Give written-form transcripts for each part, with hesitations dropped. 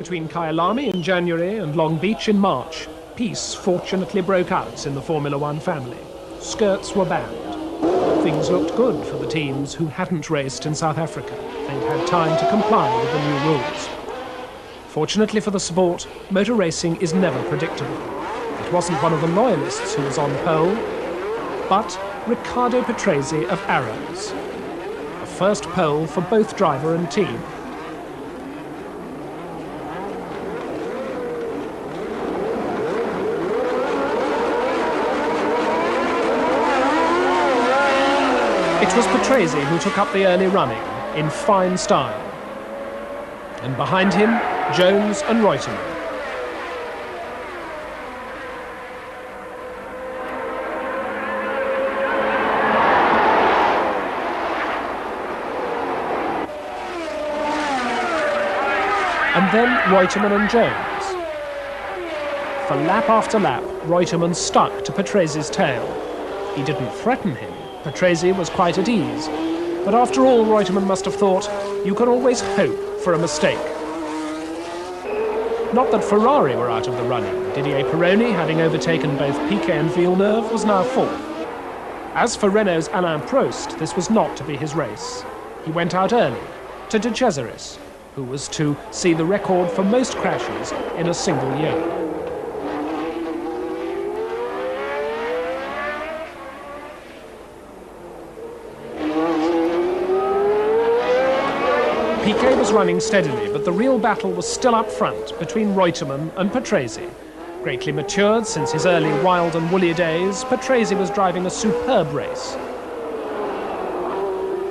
Between Kyalami in January and Long Beach in March, peace fortunately broke out in the Formula One family. Skirts were banned. Things looked good for the teams who hadn't raced in South Africa. They'd had time to comply with the new rules. Fortunately for the sport, motor racing is never predictable. It wasn't one of the loyalists who was on pole, but Riccardo Patrese of Arrows. A first pole for both driver and team. It was Patrese who took up the early running, in fine style. And behind him, Jones and Reuteman. And then Reuteman and Jones. For lap after lap, Reuteman stuck to Patrese's tail. He didn't threaten him. Patrese was quite at ease. But after all, Reuteman must have thought, you can always hope for a mistake. Not that Ferrari were out of the running. Didier Pironi, having overtaken both Piquet and Villeneuve, was now fourth. As for Renault's Alain Prost, this was not to be his race. He went out early, to De Cesaris, who was to see the record for most crashes in a single year. Piquet was running steadily, but the real battle was still up front between Reuteman and Patrese. Greatly matured since his early wild and woolly days, Patrese was driving a superb race.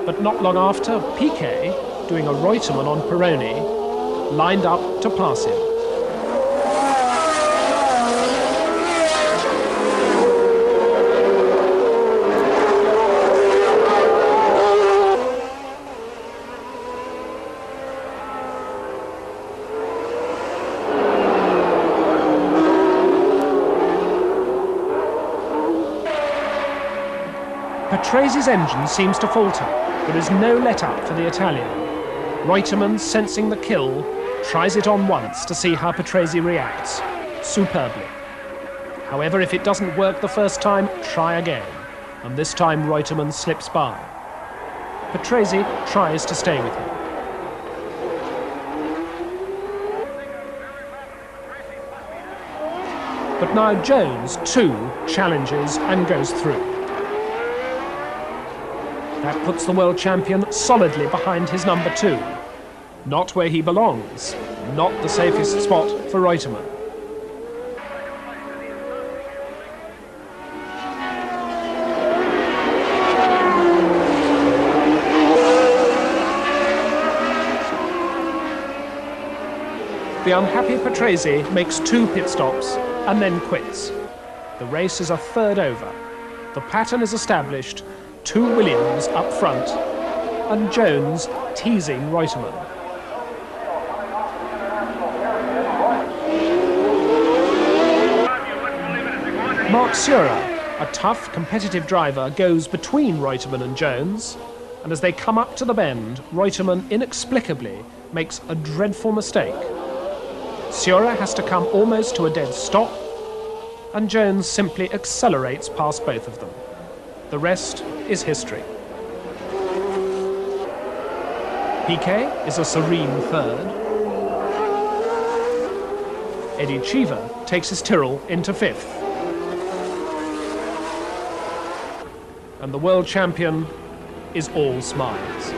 But not long after, Piquet, doing a Reuteman on Pironi, lined up to pass him. Patrese's engine seems to falter. There is no let-up for the Italian. Reuteman, sensing the kill, tries it on once to see how Patrese reacts. Superbly. However, if it doesn't work the first time, try again. And this time Reuteman slips by. Patrese tries to stay with him. But now Jones, too, challenges and goes through. That puts the world champion solidly behind his number two. Not where he belongs. Not the safest spot for Reuteman. The unhappy Patrese makes 2 pit stops and then quits. The race is a third over. The pattern is established. 2 Williams up front, and Jones teasing Reuteman. Mark Sura, a tough, competitive driver, goes between Reuteman and Jones, and as they come up to the bend, Reuteman inexplicably makes a dreadful mistake. Sura has to come almost to a dead stop, and Jones simply accelerates past both of them. The rest is history. Piquet is a serene third. Eddie Cheever takes his Tyrrell into 5th. And the world champion is all smiles.